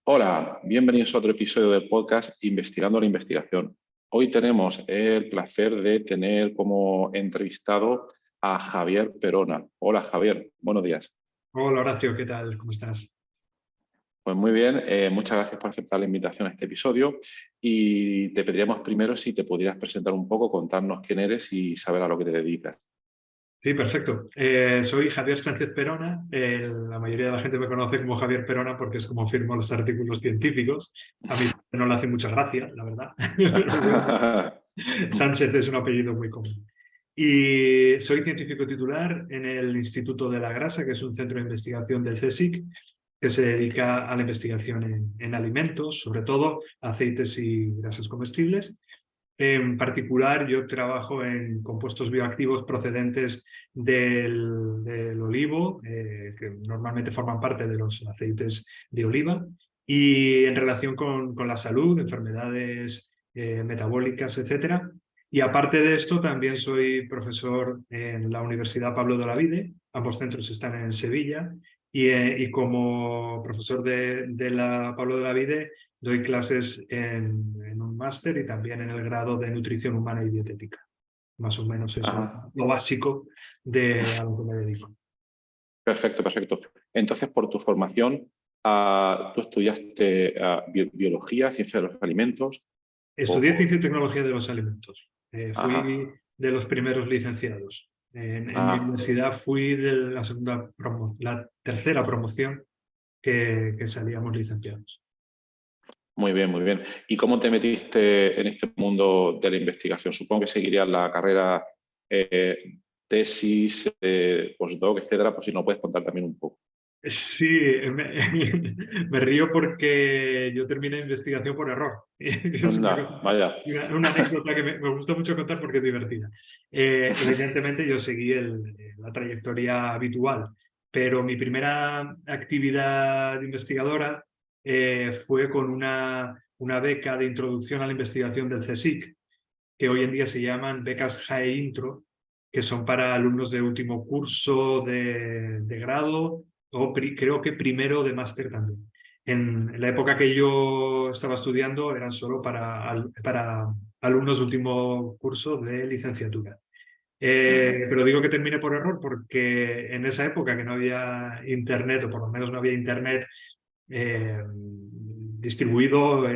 Hola, bienvenidos a otro episodio del podcast Investigando la Investigación. Hoy tenemos el placer de tener como entrevistado a Javier Perona. Hola Javier, buenos días. Hola Horacio, ¿qué tal? ¿Cómo estás? Pues muy bien, muchas gracias por aceptar la invitación a este episodio y te pediríamos primero si te pudieras presentar un poco, contarnos quién eres y saber a lo que te dedicas. Sí, perfecto. Soy Javier Sánchez Perona. La mayoría de la gente me conoce como Javier Perona porque es como firmo los artículos científicos. A mí no le hace mucha gracia, la verdad. Sánchez es un apellido muy común. Y soy científico titular en el Instituto de la Grasa, que es un centro de investigación del CSIC, que se dedica a la investigación en alimentos, sobre todo aceites y grasas comestibles. En particular, yo trabajo en compuestos bioactivos procedentes del olivo, que normalmente forman parte de los aceites de oliva, y en relación con la salud, enfermedades metabólicas, etcétera. Y aparte de esto, también soy profesor en la Universidad Pablo de Olavide. Ambos centros están en Sevilla. Y como profesor de la Pablo de Olavide, doy clases en un máster y también en el grado de nutrición humana y dietética. Más o menos eso es Ajá. lo básico de a lo que me dedico. Perfecto, perfecto. Entonces, por tu formación, tú estudiaste biología, ciencia de los alimentos. Estudié ciencia y tecnología de los alimentos. Fui Ajá. de los primeros licenciados. En mi Ah, universidad fui de la tercera promoción que salíamos licenciados. muy bien, muy bien. ¿Y cómo te metiste en este mundo de la investigación? Supongo que seguirías la carrera tesis, postdoc, etcétera, por si no puedes contar también un poco. Sí, me río porque yo terminé investigación por error. Es Anda, vaya. una anécdota que me gusta mucho contar porque es divertida. Evidentemente yo seguí la trayectoria habitual, pero mi primera actividad investigadora fue con una beca de introducción a la investigación del CSIC, que hoy en día se llaman becas JAE Intro, que son para alumnos de último curso de grado o creo que primero de máster también. En la época que yo estaba estudiando eran solo para alumnos de último curso de licenciatura. Ujú. Pero digo que terminé por error porque en esa época que no había internet, o por lo menos no había internet distribuido,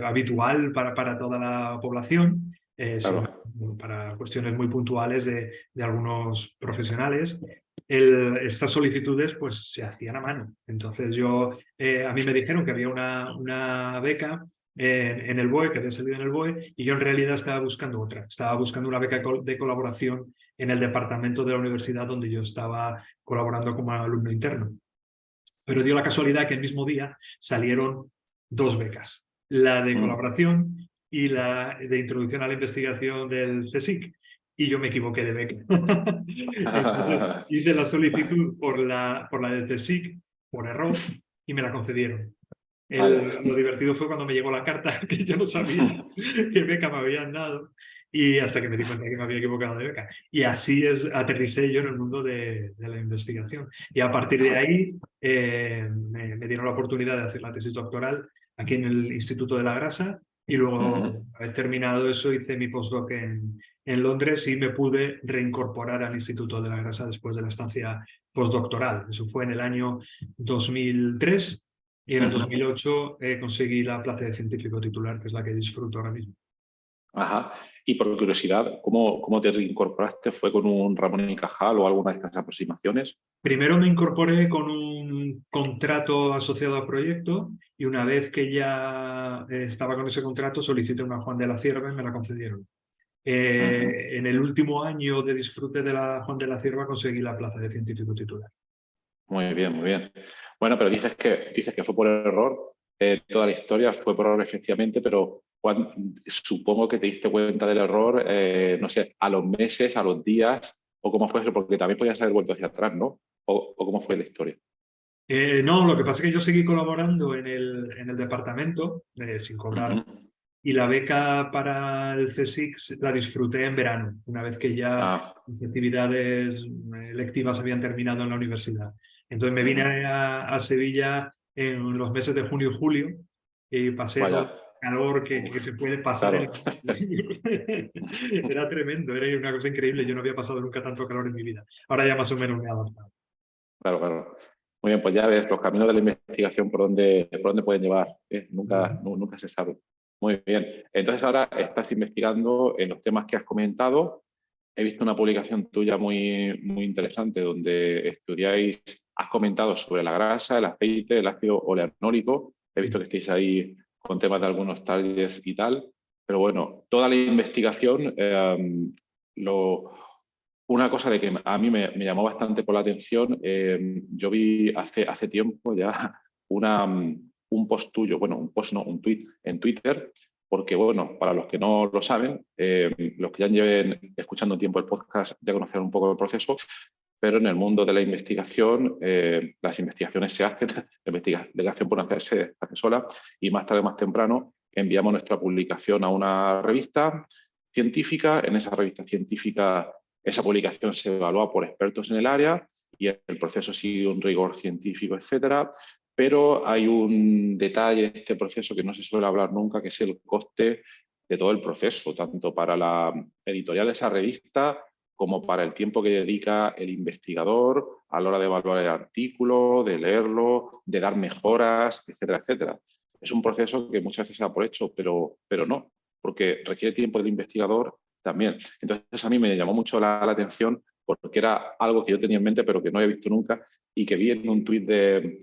habitual para toda la población, sino Claro. para cuestiones muy puntuales de algunos profesionales. Estas solicitudes pues se hacían a mano. Entonces a mí me dijeron que había una beca en el BOE, que había salido en el BOE, y yo en realidad estaba buscando otra. Estaba buscando una beca de colaboración en el departamento de la universidad donde yo estaba colaborando como alumno interno. Pero dio la casualidad que el mismo día salieron dos becas, la de Mm. colaboración y la de introducción a la investigación del CSIC. Y yo me equivoqué de beca. Entonces hice la solicitud por la del CSIC, por error, y me la concedieron. Vaya. Lo divertido fue cuando me llegó la carta, que yo no sabía qué beca me habían dado, y hasta que me di cuenta que me había equivocado de beca. Y así aterricé yo en el mundo de la investigación. Y a partir de ahí me dieron la oportunidad de hacer la tesis doctoral aquí en el Instituto de la Grasa, y luego, Ujú. haber terminado eso, hice mi postdoc en Londres y me pude reincorporar al Instituto de la Grasa después de la estancia postdoctoral. Eso fue en el año 2003. Y en el Ujú. 2008 conseguí la plaza de científico titular, que es la que disfruto ahora mismo. Ajá. Y por curiosidad, ¿cómo te reincorporaste? ¿Fue con un Ramón y Cajal o alguna de estas aproximaciones? Primero me incorporé con un contrato asociado al proyecto, y una vez que ya estaba con ese contrato solicité una Juan de la Cierva y me la concedieron. Ujú. En el último año de disfrute de la Juan de la Cierva conseguí la plaza de científico titular. Muy bien, muy bien. Bueno, pero dices que fue por error. Toda la historia fue por error, efectivamente, pero supongo que te diste cuenta del error, no sé, a los meses, a los días, o cómo fue eso, porque también podías haber vuelto hacia atrás, ¿no? O cómo fue la historia. No, lo que pasa es que yo seguí colaborando en el departamento sin cobrar. Ujú. Y la beca para el CSIC la disfruté en verano, una vez que ya Ah, mis actividades lectivas habían terminado en la universidad. Entonces me ujú. vine a Sevilla en los meses de junio y julio y pasé todo Vaya, el calor que se puede pasar claro, Era tremendo, era una cosa increíble. Yo no había pasado nunca tanto calor en mi vida. Ahora ya más o menos me he adaptado. claro, claro. Muy bien, pues ya ves los caminos de la investigación por dónde pueden llevar, ¿eh? Nunca se sabe. Muy bien. Entonces ahora estás investigando en los temas que has comentado. He visto una publicación tuya muy interesante donde estudiáis, has comentado sobre la grasa, el aceite, el ácido oleanólico. He visto que estáis ahí con temas de algunos targets y tal. Pero bueno, toda la investigación, una cosa de que a mí me llamó bastante por la atención, yo vi hace tiempo ya un post tuyo, bueno, un post no, un tweet en Twitter, porque bueno, para los que no lo saben, los que ya lleven escuchando tiempo el podcast ya conocen un poco el proceso, pero en el mundo de la investigación, las investigaciones se hacen, la investigación por hacerse se hace sola y más tarde o más temprano enviamos nuestra publicación a una revista científica. En esa revista científica esa publicación se evalúa por expertos en el área y el proceso sigue un rigor científico, etcétera. Pero hay un detalle de este proceso que no se suele hablar nunca, que es el coste de todo el proceso, tanto para la editorial de esa revista como para el tiempo que dedica el investigador a la hora de evaluar el artículo, de leerlo, de dar mejoras, etcétera, etcétera. Es un proceso que muchas veces se da por hecho, pero no, porque requiere tiempo del investigador también. Entonces a mí me llamó mucho la atención porque era algo que yo tenía en mente pero que no había visto nunca y que vi en un tuit de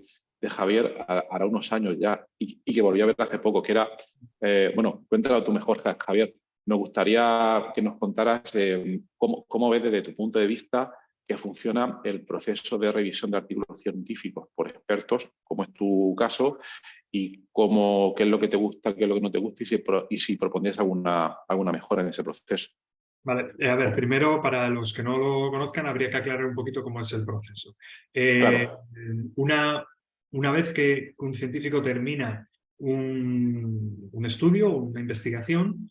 Javier hará unos años ya y que volví a ver hace poco, que era, bueno, cuéntalo tú mejor, Javier. Me gustaría que nos contaras cómo ves desde tu punto de vista que funciona el proceso de revisión de artículos científicos por expertos, como es tu caso, y qué es lo que te gusta, qué es lo que no te gusta y si propondrías alguna mejora en ese proceso. Vale, a ver, primero, para los que no lo conozcan, habría que aclarar un poquito cómo es el proceso. Claro. Una vez que un científico termina un estudio, una investigación,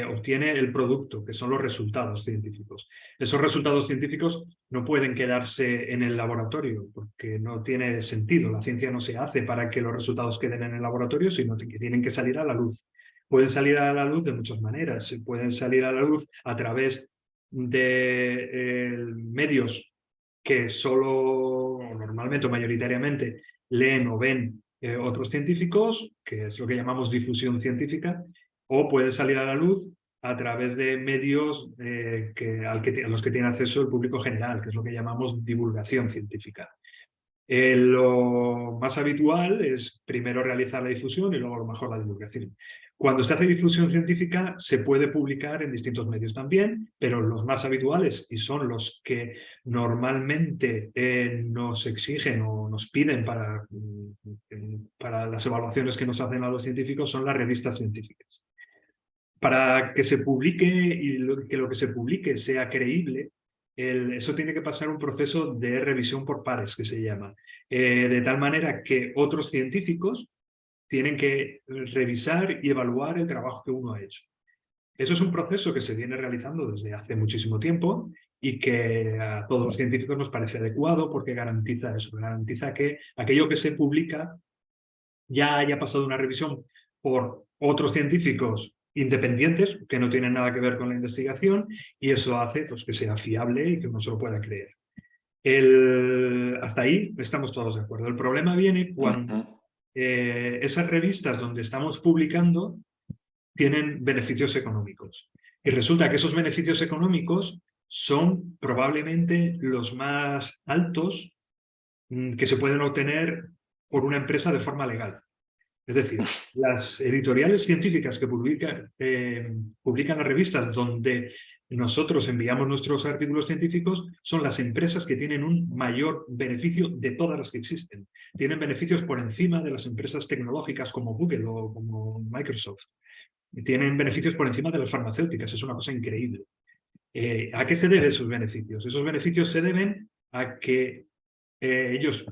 obtiene el producto, que son los resultados científicos. Esos resultados científicos no pueden quedarse en el laboratorio, porque no tiene sentido. La ciencia no se hace para que los resultados queden en el laboratorio, sino que tienen que salir a la luz. Pueden salir a la luz de muchas maneras. Pueden salir a la luz a través de medios que solo, normalmente o mayoritariamente, leen o ven otros científicos, que es lo que llamamos difusión científica, o puede salir a la luz a través de medios a los que tiene acceso el público general, que es lo que llamamos divulgación científica. Lo más habitual es primero realizar la difusión y luego a lo mejor la divulgación. Cuando se hace difusión científica se puede publicar en distintos medios también, pero los más habituales y son los que normalmente nos exigen o nos piden para las evaluaciones que nos hacen a los científicos son las revistas científicas. Para que se publique y que lo que se publique sea creíble, eso tiene que pasar un proceso de revisión por pares, que se llama, de tal manera que otros científicos tienen que revisar y evaluar el trabajo que uno ha hecho. Eso es un proceso que se viene realizando desde hace muchísimo tiempo y que a todos los científicos nos parece adecuado porque garantiza eso, garantiza que aquello que se publica ya haya pasado una revisión por otros científicos independientes que no tienen nada que ver con la investigación y eso hace pues, que sea fiable y que uno se lo pueda creer. Hasta ahí estamos todos de acuerdo. El problema viene cuando esas revistas donde estamos publicando tienen beneficios económicos. Y resulta que esos beneficios económicos son probablemente los más altos que se pueden obtener por una empresa de forma legal. Es decir, las editoriales científicas que publican las revistas donde nosotros enviamos nuestros artículos científicos son las empresas que tienen un mayor beneficio de todas las que existen. Tienen beneficios por encima de las empresas tecnológicas como Google o como Microsoft. Tienen beneficios por encima de las farmacéuticas. Es una cosa increíble. ¿A qué se deben esos beneficios? Esos beneficios se deben a que ellos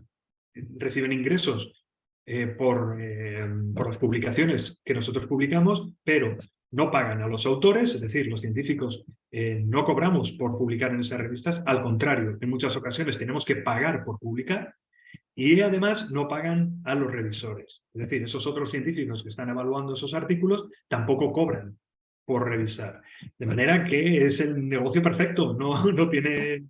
reciben ingresos por las publicaciones que nosotros publicamos, pero no pagan a los autores, es decir, los científicos no cobramos por publicar en esas revistas, al contrario, en muchas ocasiones tenemos que pagar por publicar y además no pagan a los revisores. Es decir, esos otros científicos que están evaluando esos artículos tampoco cobran por revisar. De manera que es el negocio perfecto, no tiene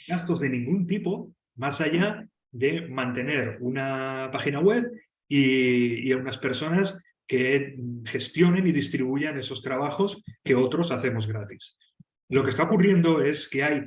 gastos de ningún tipo, más allá de mantener una página web y a unas personas que gestionen y distribuyan esos trabajos que otros hacemos gratis. Lo que está ocurriendo es que hay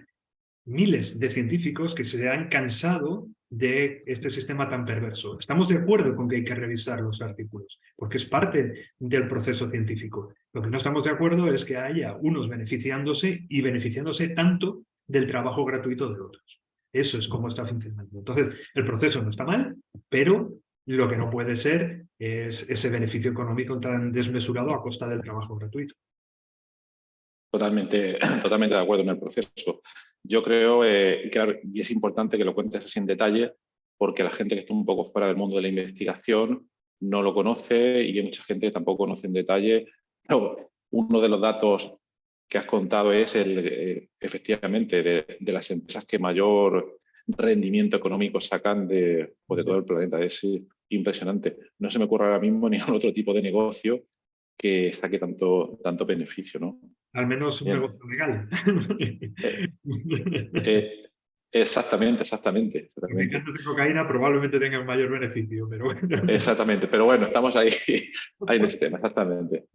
miles de científicos que se han cansado de este sistema tan perverso. Estamos de acuerdo con que hay que revisar los artículos, porque es parte del proceso científico. Lo que no estamos de acuerdo es que haya unos beneficiándose y beneficiándose tanto del trabajo gratuito de otros. Eso es cómo está funcionando. Entonces, el proceso no está mal, pero lo que no puede ser es ese beneficio económico tan desmesurado a costa del trabajo gratuito. Totalmente, totalmente de acuerdo en el proceso. Yo creo, claro, y es importante que lo cuentes así en detalle, porque la gente que está un poco fuera del mundo de la investigación no lo conoce y hay mucha gente que tampoco conoce en detalle. No, uno de los datos que has contado es efectivamente de las empresas que mayor rendimiento económico sacan de todo el planeta. Es impresionante. No se me ocurre ahora mismo ningún otro tipo de negocio que saque tanto beneficio, ¿no? Al menos un Bien. negocio legal. Exactamente. Traficantes de cocaína probablemente tengan mayor beneficio, pero bueno. Exactamente, pero bueno, estamos ahí en este tema, exactamente.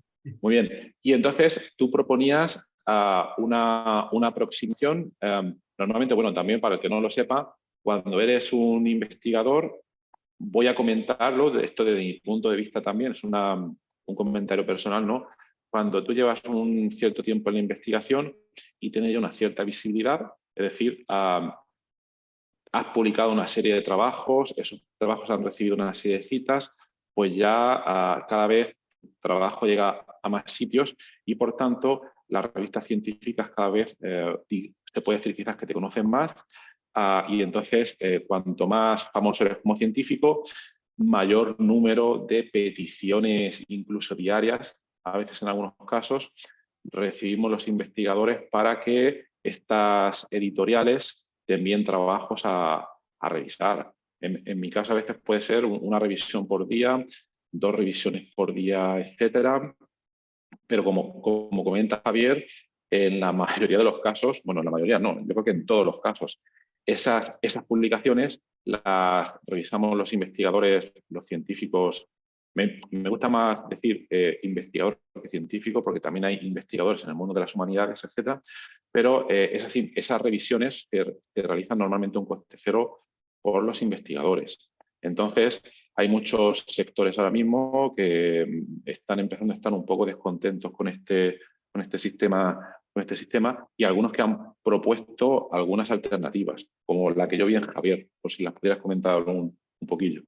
Muy bien. Y entonces tú proponías una aproximación. Normalmente, bueno, también para el que no lo sepa, cuando eres un investigador, voy a comentarlo, esto desde mi punto de vista también, es un comentario personal, ¿no? Cuando tú llevas un cierto tiempo en la investigación y tienes ya una cierta visibilidad, es decir, has publicado una serie de trabajos, esos trabajos han recibido una serie de citas, pues ya cada vez el trabajo llega a más sitios y, por tanto, las revistas científicas cada vez se puede decir quizás que te conocen más y entonces cuanto más famoso eres como científico, mayor número de peticiones, incluso diarias, a veces en algunos casos, recibimos los investigadores para que estas editoriales te envíen trabajos a revisar. En mi caso a veces puede ser una revisión por día, 2 revisiones por día, etcétera. Pero como comenta Javier, en la mayoría de los casos, bueno, en la mayoría no, yo creo que en todos los casos, esas publicaciones las revisamos los investigadores, los científicos. Me gusta más decir investigador que científico, porque también hay investigadores en el mundo de las humanidades, etcétera. Pero esas revisiones se realizan normalmente un coste cero por los investigadores. Entonces, hay muchos sectores ahora mismo que están empezando a estar un poco descontentos con este sistema y algunos que han propuesto algunas alternativas, como la que yo vi en Javier, por si las pudieras comentar un poquillo.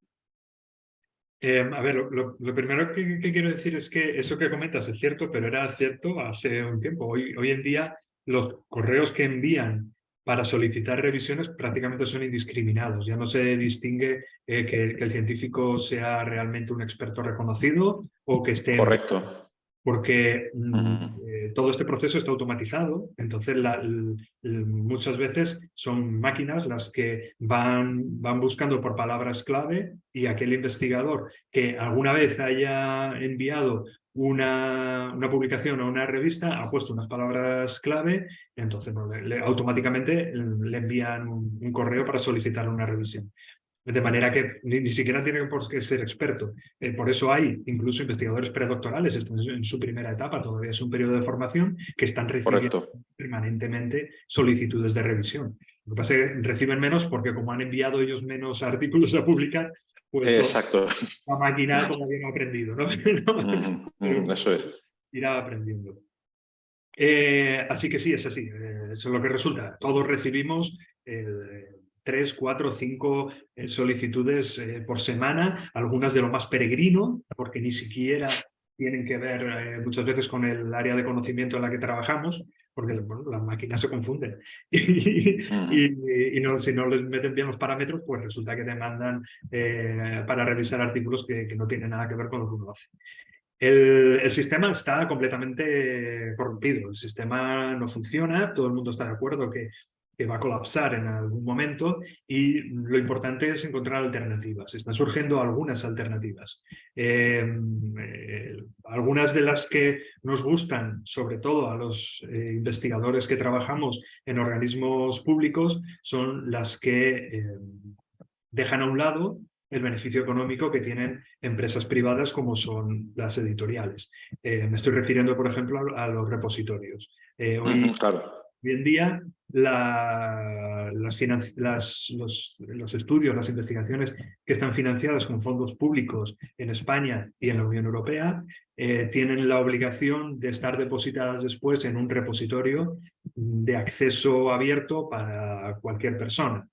A ver, lo primero que quiero decir es que eso que comentas es cierto, pero era cierto hace un tiempo. Hoy en día los correos que envían para solicitar revisiones prácticamente son indiscriminados. Ya no se distingue que el científico sea realmente un experto reconocido o que esté... Correcto. Porque todo este proceso está automatizado, entonces muchas veces son máquinas las que van buscando por palabras clave y aquel investigador que alguna vez haya enviado una publicación a una revista ha puesto unas palabras clave, entonces automáticamente le envían un correo para solicitar una revisión. De manera que ni siquiera tiene por qué ser experto. Por eso hay incluso investigadores predoctorales, están en su primera etapa, todavía es un periodo de formación, que están recibiendo permanentemente solicitudes de revisión. Lo que pasa es que reciben menos porque como han enviado ellos menos artículos a publicar, pues exacto. La máquina todavía no ha aprendido, ¿no? Pero eso es. Irá aprendiendo. Así que sí, es así. Eso es lo que resulta. Todos recibimos 3, 4, 5 solicitudes por semana, algunas de lo más peregrino, porque ni siquiera tienen que ver muchas veces con el área de conocimiento en la que trabajamos, porque bueno, las máquinas se confunden. Y si no les meten bien los parámetros, pues resulta que te mandan para revisar artículos que no tienen nada que ver con lo que uno hace. El sistema está completamente corrompido, el sistema no funciona, todo el mundo está de acuerdo que que va a colapsar en algún momento y lo importante es encontrar alternativas. Están surgiendo algunas alternativas. Algunas de las que nos gustan, sobre todo a los investigadores que trabajamos en organismos públicos, son las que dejan a un lado el beneficio económico que tienen empresas privadas como son las editoriales. Me estoy refiriendo, por ejemplo, a los repositorios. Claro. Hoy en día los estudios, las investigaciones que están financiadas con fondos públicos en España y en la Unión Europea tienen la obligación de estar depositadas después en un repositorio de acceso abierto para cualquier persona.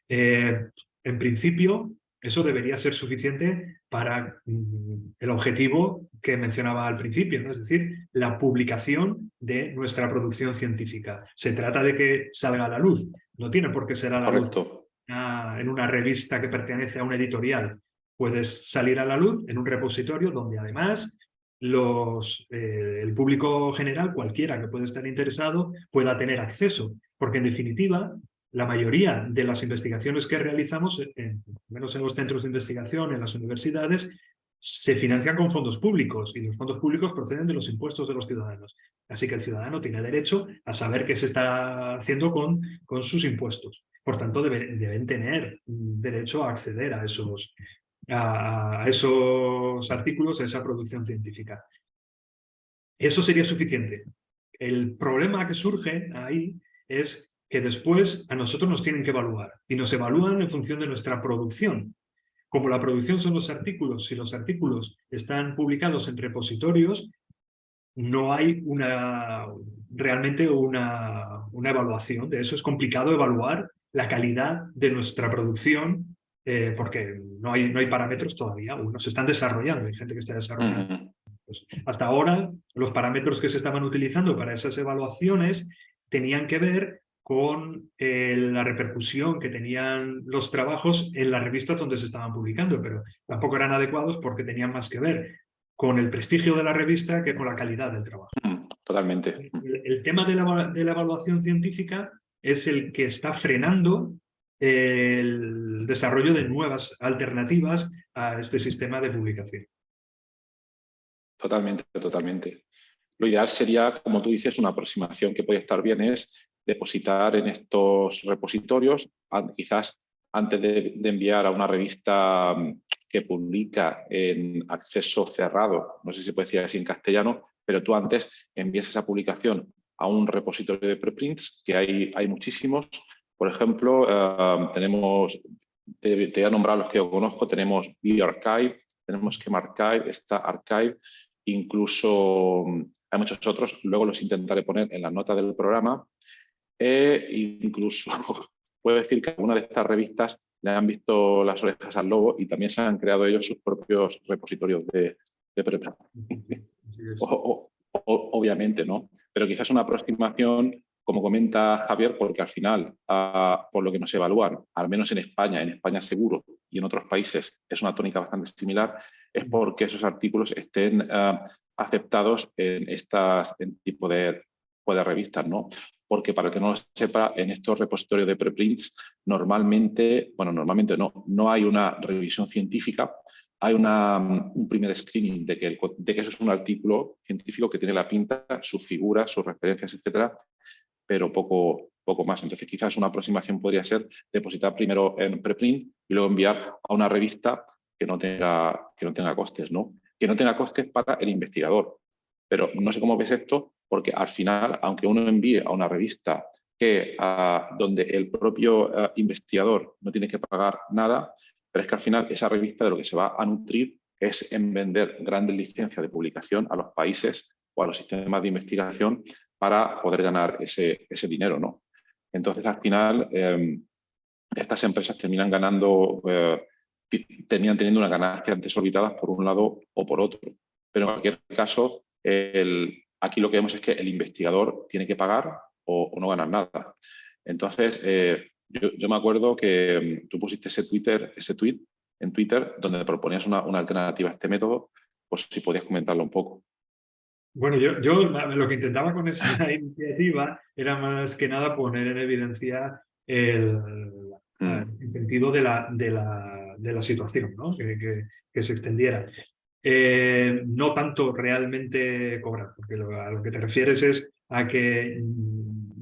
En principio, eso debería ser suficiente para el objetivo que mencionaba al principio, ¿no? Es decir, la publicación de nuestra producción científica. Se trata de que salga a la luz. No tiene por qué ser a la luz en una revista que pertenece a una editorial. Puedes salir a la luz en un repositorio donde además el público general, cualquiera que pueda estar interesado, pueda tener acceso. Porque en definitiva, la mayoría de las investigaciones que realizamos, menos en los centros de investigación, en las universidades, se financian con fondos públicos y los fondos públicos proceden de los impuestos de los ciudadanos. Así que el ciudadano tiene derecho a saber qué se está haciendo con sus impuestos. Por tanto, deben tener derecho a acceder a esos artículos, a esa producción científica. Eso sería suficiente. El problema que surge ahí es que después a nosotros nos tienen que evaluar y nos evalúan en función de nuestra producción. Como la producción son los artículos, si los artículos están publicados en repositorios, no hay realmente una evaluación de eso. Es complicado evaluar la calidad de nuestra producción porque no hay parámetros todavía. Unos se están desarrollando, hay gente que está desarrollando. Pues hasta ahora, los parámetros que se estaban utilizando para esas evaluaciones tenían que ver con la repercusión que tenían los trabajos en las revistas donde se estaban publicando, pero tampoco eran adecuados porque tenían más que ver con el prestigio de la revista que con la calidad del trabajo. Totalmente. El tema de la evaluación científica es el que está frenando el desarrollo de nuevas alternativas a este sistema de publicación. Totalmente, totalmente. Lo ideal sería, como tú dices, una aproximación que puede estar bien es depositar en estos repositorios, quizás antes de enviar a una revista que publica en acceso cerrado, no sé si se puede decir así en castellano, pero tú antes envías esa publicación a un repositorio de preprints, que hay muchísimos. Por ejemplo, te voy a nombrar los que yo conozco, tenemos bArchive, tenemos SchemArchive, está Archive, incluso hay muchos otros, luego los intentaré poner en la nota del programa. Incluso puedo decir que algunas de estas revistas le han visto las orejas al lobo y también se han creado ellos sus propios repositorios de preprint. Obviamente, ¿no? Pero quizás una aproximación, como comenta Javier, porque al final, por lo que nos evalúan, al menos en España seguro, y en otros países es una tónica bastante similar, es porque esos artículos estén aceptados en tipo de revistas, ¿no? Porque para el que no lo sepa, en estos repositorios de preprints normalmente no hay una revisión científica, hay un primer screening de que eso es un artículo científico que tiene la pinta, sus figuras, sus referencias, etcétera, pero poco más. Entonces, quizás una aproximación podría ser depositar primero en preprint y luego enviar a una revista que no tenga costes, ¿no? Que no tenga costes para el investigador. Pero no sé cómo ves esto, porque al final, aunque uno envíe a una revista donde el propio investigador no tiene que pagar nada, pero es que al final esa revista de lo que se va a nutrir es en vender grandes licencias de publicación a los países o a los sistemas de investigación para poder ganar ese dinero, ¿no? Entonces, al final, estas empresas terminan teniendo unas ganancias desorbitadas por un lado o por otro. Pero en cualquier caso, aquí lo que vemos es que el investigador tiene que pagar o no ganar nada. Entonces, yo me acuerdo que tú pusiste ese tweet en Twitter donde proponías una alternativa a este método, pues si podías comentarlo un poco. Bueno, yo lo que intentaba con esa iniciativa era más que nada poner en evidencia el sentido de la situación, ¿no? Que se extendiera. No tanto realmente cobrar, porque a lo que te refieres es a que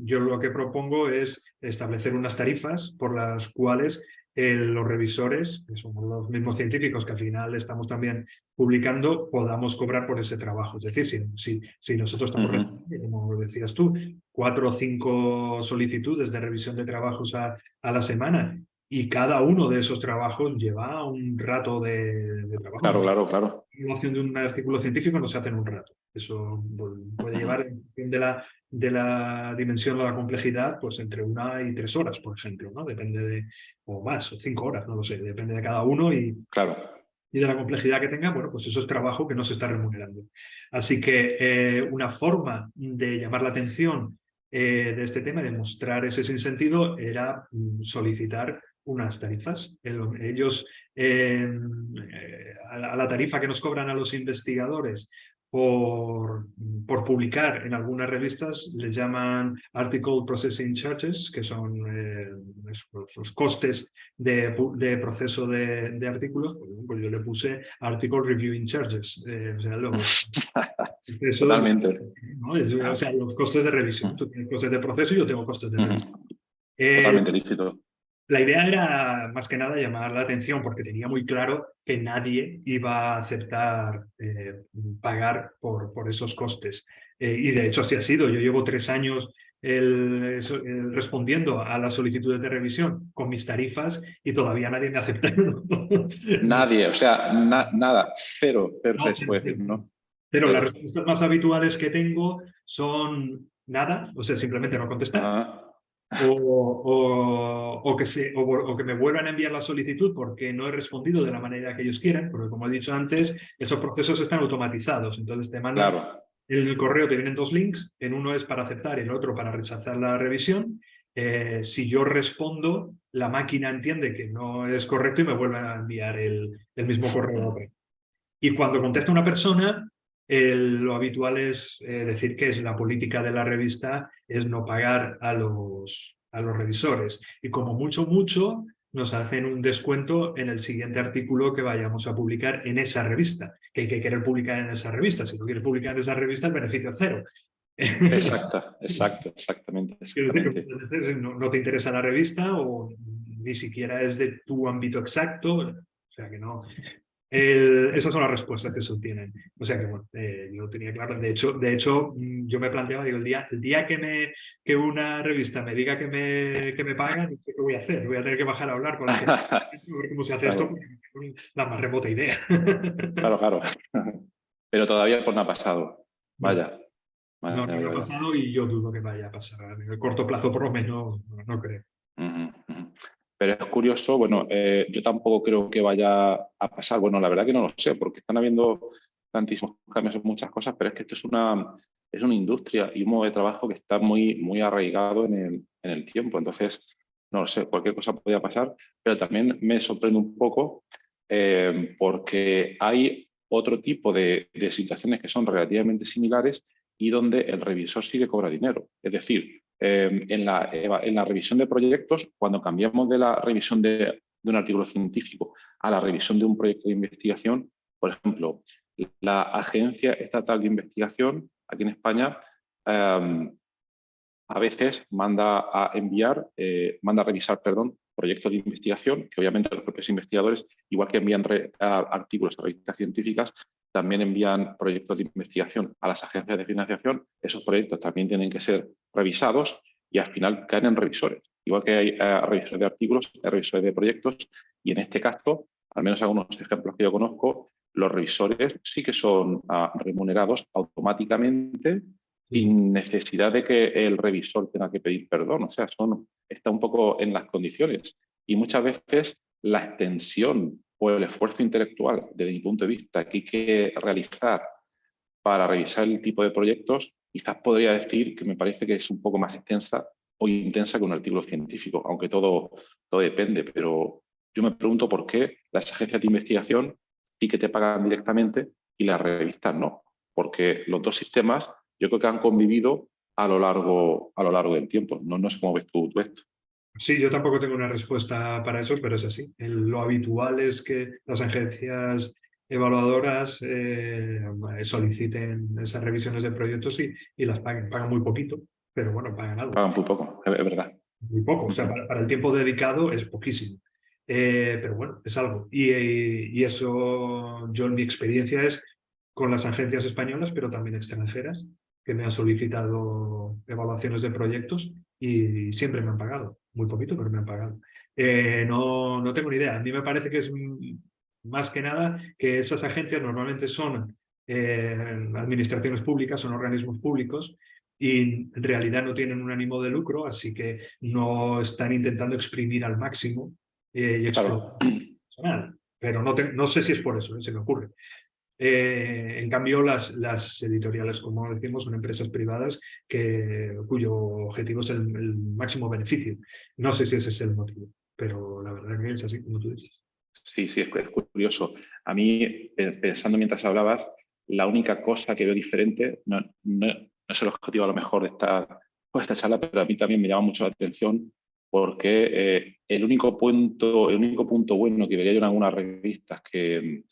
yo lo que propongo es establecer unas tarifas por las cuales los revisores, que somos los mismos científicos que al final estamos también publicando, podamos cobrar por ese trabajo. Es decir, si nosotros estamos recibiendo, como decías tú, 4 o 5 solicitudes de revisión de trabajos a la semana, y cada uno de esos trabajos lleva un rato de trabajo. Claro, claro, claro. La evaluación de un artículo científico no se hace en un rato. Eso puede llevar, en función de la dimensión o la complejidad, pues entre 1 y 3 horas, por ejemplo, ¿no? Depende o más, o 5 horas, no lo sé, depende de cada uno Claro. y de la complejidad que tenga. Bueno, pues eso es trabajo que no se está remunerando. Así que una forma de llamar la atención de este tema, de mostrar ese sinsentido, era solicitar unas tarifas. Ellos, a la tarifa que nos cobran a los investigadores por publicar en algunas revistas, les llaman Article Processing Charges, que son los costes de proceso de artículos. Pues yo le puse Article Reviewing Charges, o sea, Totalmente. ¿no? O sea, los costes de revisión. Tú tienes costes de proceso y yo tengo costes de revisión. Totalmente lícito. La idea era, más que nada, llamar la atención, porque tenía muy claro que nadie iba a aceptar pagar por esos costes. Y de hecho así ha sido. Yo llevo 3 años respondiendo a las solicitudes de revisión con mis tarifas y todavía nadie me ha aceptado. Nadie, o sea, nada, cero No, se puede decir, ¿no? pero las Cero. respuestas más habituales que tengo son nada, o sea, simplemente no contestar. Ajá. O que me vuelvan a enviar la solicitud porque no he respondido de la manera que ellos quieren, porque como he dicho antes, esos procesos están automatizados. Entonces te mandan Claro. en el correo, te vienen 2 links, en uno es para aceptar y el otro para rechazar la revisión. Si yo respondo, la máquina entiende que no es correcto y me vuelve a enviar el mismo correo. Y cuando contesta una persona, lo habitual es decir que es la política de la revista es no pagar a los revisores. Y como mucho, nos hacen un descuento en el siguiente artículo que vayamos a publicar en esa revista, que hay que querer publicar en esa revista. Si no quieres publicar en esa revista, el beneficio es cero. Exactamente. Quiero decir que muchas veces no te interesa la revista o ni siquiera es de tu ámbito exacto. O sea que no. Esas son las respuestas que se obtienen. O sea que, bueno, yo lo tenía claro. De hecho, yo me planteaba, digo, el día que una revista me diga que me pagan, ¿qué voy a hacer? Voy a tener que bajar a hablar con la gente, a ver cómo se hace esto, porque no tengo la más remota idea. Claro. Pero todavía pues no ha pasado. Vaya. No ha pasado y yo dudo que vaya a pasar. En el corto plazo, por lo menos, no creo. Pero es curioso, bueno, yo tampoco creo que vaya a pasar. Bueno, la verdad que no lo sé, porque están habiendo tantísimos cambios en muchas cosas, pero es que esto es una industria y un modo de trabajo que está muy arraigado en el tiempo. Entonces, no lo sé, cualquier cosa podría pasar, pero también me sorprende un poco porque hay otro tipo de situaciones que son relativamente similares y donde el revisor sí que cobra dinero. Es decir, en la revisión de proyectos, cuando cambiamos de la revisión de un artículo científico a la revisión de un proyecto de investigación, por ejemplo, la Agencia Estatal de Investigación aquí en España a veces manda a revisar, proyectos de investigación, que obviamente los propios investigadores, igual que envían artículos a revistas científicas, también envían proyectos de investigación a las agencias de financiación. Esos proyectos también tienen que ser revisados y al final caen en revisores. Igual que hay revisores de artículos, hay revisores de proyectos y en este caso, al menos algunos ejemplos que yo conozco, los revisores sí que son remunerados automáticamente sin necesidad de que el revisor tenga que pedir perdón. O sea, está un poco en las condiciones. Y muchas veces la extensión o el esfuerzo intelectual, desde mi punto de vista, que hay que realizar para revisar el tipo de proyectos, quizás podría decir que me parece que es un poco más extensa o intensa que un artículo científico, aunque todo depende. Pero yo me pregunto por qué las agencias de investigación sí que te pagan directamente y las revistas no. Porque los dos sistemas yo creo que han convivido a lo largo del tiempo. No sé cómo ves tú esto. Sí, yo tampoco tengo una respuesta para eso, pero es así. Lo habitual es que las agencias evaluadoras soliciten esas revisiones de proyectos y las paguen. Pagan muy poquito, pero bueno, pagan algo. Pagan muy poco, es verdad. Muy poco, o sea, para el tiempo dedicado es poquísimo. Pero bueno, es algo. Y eso, yo en mi experiencia es con las agencias españolas, pero también extranjeras, que me han solicitado evaluaciones de proyectos y siempre me han pagado. Muy poquito, pero me han pagado. No tengo ni idea. A mí me parece que es más que nada que esas agencias normalmente son administraciones públicas, son organismos públicos y en realidad no tienen un ánimo de lucro, así que no están intentando exprimir al máximo y explotar Claro. al personal. Pero no sé si es por eso, se me ocurre. En cambio, las editoriales, como decimos, son empresas privadas cuyo objetivo es el máximo beneficio. No sé si ese es el motivo, pero la verdad que es así, como tú dices. Sí, sí, es curioso. A mí, pensando mientras hablabas, la única cosa que veo diferente, no es el objetivo a lo mejor de esta charla, pero a mí también me llama mucho la atención porque el único punto bueno que vería yo en algunas revistas de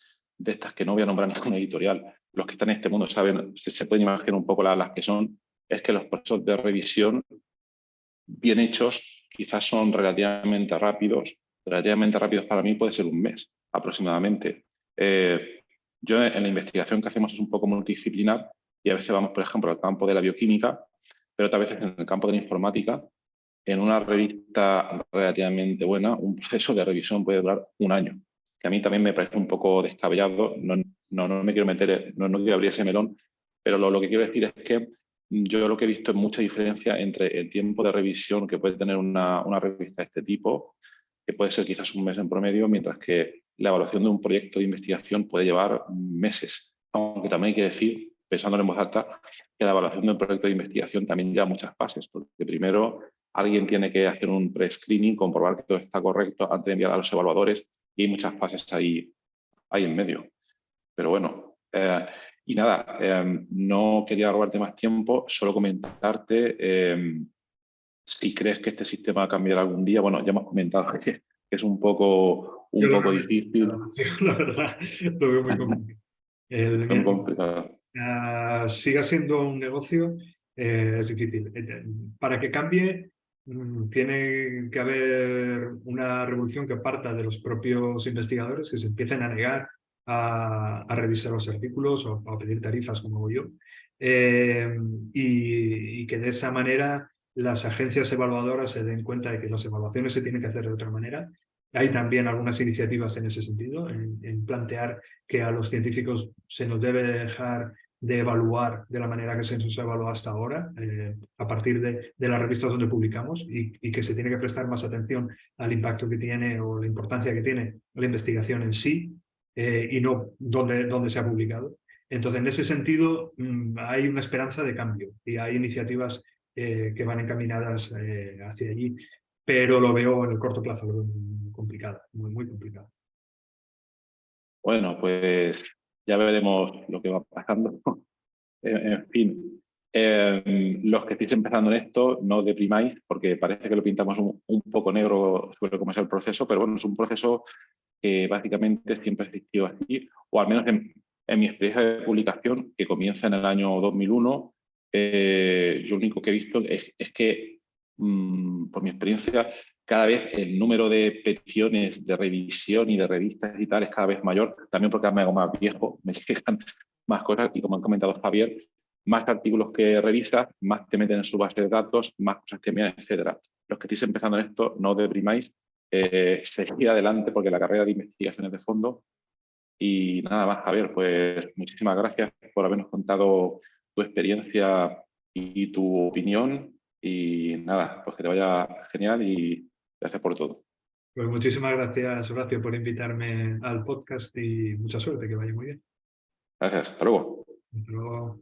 estas que no voy a nombrar ninguna editorial, los que están en este mundo saben, se pueden imaginar un poco las que son, es que los procesos de revisión bien hechos quizás son relativamente rápidos. Relativamente rápidos para mí puede ser un mes aproximadamente. Yo en la investigación que hacemos es un poco multidisciplinar y a veces vamos, por ejemplo, al campo de la bioquímica, pero otras veces en el campo de la informática. En una revista relativamente buena, un proceso de revisión puede durar un año, que a mí también me parece un poco descabellado. No me quiero meter, no quiero abrir ese melón, pero lo que quiero decir es que yo lo que he visto es mucha diferencia entre el tiempo de revisión que puede tener una revista de este tipo, que puede ser quizás un mes en promedio, mientras que la evaluación de un proyecto de investigación puede llevar meses. Aunque también hay que decir, pensándolo en voz alta, que la evaluación de un proyecto de investigación también lleva muchas fases, porque primero alguien tiene que hacer un pre-screening, comprobar que todo está correcto antes de enviar a los evaluadores y hay muchas fases ahí en medio. Pero bueno, y nada, no quería robarte más tiempo, solo comentarte si crees que este sistema cambiará algún día. Bueno, ya hemos comentado que es un poco Yo lo veo muy difícil, complicado, la verdad, lo veo muy complicado. es muy complicado. Siga siendo un negocio, es difícil. Para que cambie, tiene que haber una revolución que parta de los propios investigadores, que se empiecen a negar a revisar los artículos o a pedir tarifas como hago yo, eh, y que de esa manera las agencias evaluadoras se den cuenta de que las evaluaciones se tienen que hacer de otra manera. Hay también algunas iniciativas en ese sentido, en plantear que a los científicos se nos debe dejar de evaluar de la manera que se nos evalúa hasta ahora, a partir de las revistas donde publicamos y que se tiene que prestar más atención al impacto que tiene o la importancia que tiene la investigación en sí y no dónde se ha publicado. Entonces, en ese sentido, hay una esperanza de cambio y hay iniciativas que van encaminadas hacia allí, pero lo veo en el corto plazo, lo veo muy complicado, muy complicado. Bueno, pues ya veremos lo que va pasando. En fin, los que estéis empezando en esto, no deprimáis, porque parece que lo pintamos un poco negro sobre cómo es el proceso, pero bueno, es un proceso que básicamente siempre ha existido así, o al menos en mi experiencia de publicación, que comienza en el año 2001, yo lo único que he visto es que, por mi experiencia, cada vez el número de peticiones de revisión y de revistas y tal es cada vez mayor, también porque me hago más viejo, me llegan más cosas y como han comentado Javier, más artículos que revisas, más te meten en su base de datos, más cosas que envían, etcétera. Los que estéis empezando en esto, no os deprimáis, seguid adelante porque la carrera de investigación es de fondo. Y nada más, Javier, pues muchísimas gracias por habernos contado tu experiencia y tu opinión. Y nada, pues que te vaya genial y gracias por todo. Pues muchísimas gracias, Horacio, por invitarme al podcast y mucha suerte, que vaya muy bien. Gracias, hasta luego. Hasta luego.